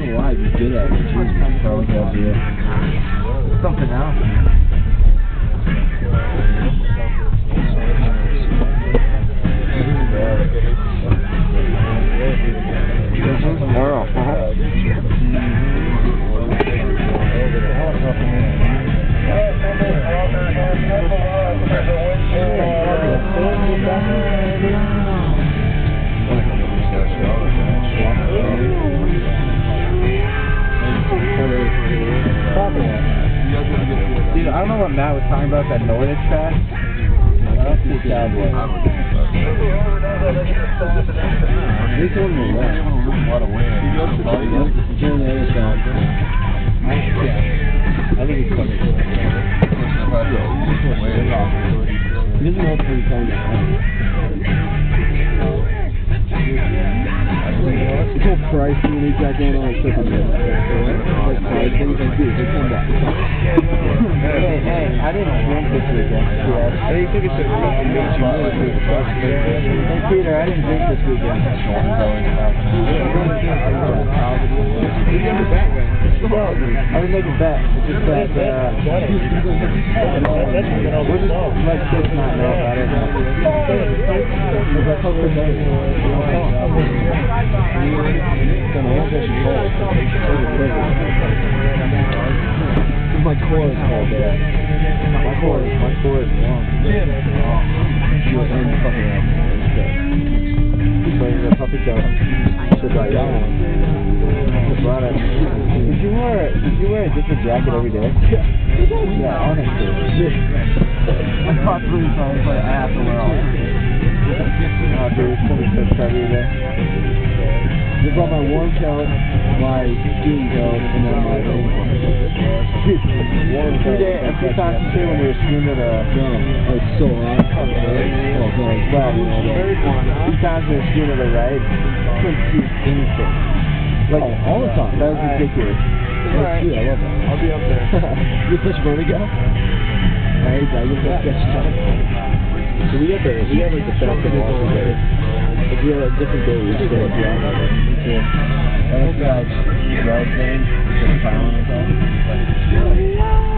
know why, I'd be good at it. Something else. Tomorrow. Dude, I don't know what Matt was talking about, that Nordic track. That's the cowboy. This one will last. A lot of wind. During the other side. Yeah. I think it's funny. He doesn't know pretty time. It's all pricey when he's got going on like something like pricing. He's like, dude, they come back. Hey, I didn't drink this weekend. Yeah. Hey, you think it's a fucking Hey, Peter, I didn't drink this weekend. Who's on the back then? I didn't make a bet. It's just that, we're just let kids not know about it. Because I hope they're better. My core is all bad. My core is long. You were in fucking up. But the puppy dog. Should buy that one. Did you wear a different jacket every day? Yeah, honestly. I fought 3 times, but I have to wear all three. Oh, dude, it's gonna be so chubby today. I brought my warm coat, my skiing coat, and then my rain coat. Warm coat. Every time you say when you're skiing at it's so hot. Oh, God. well, 2 times we were skiing at a ride, couldn't see anything. Like, all the time. That was ridiculous. That's sweet, I love that. I'll be up there. You push vertigo? I hate that. You got sketch time. So we have like the best of all together. Like we have a different day each day. Yeah. That's like, ride thing, just a pound or something.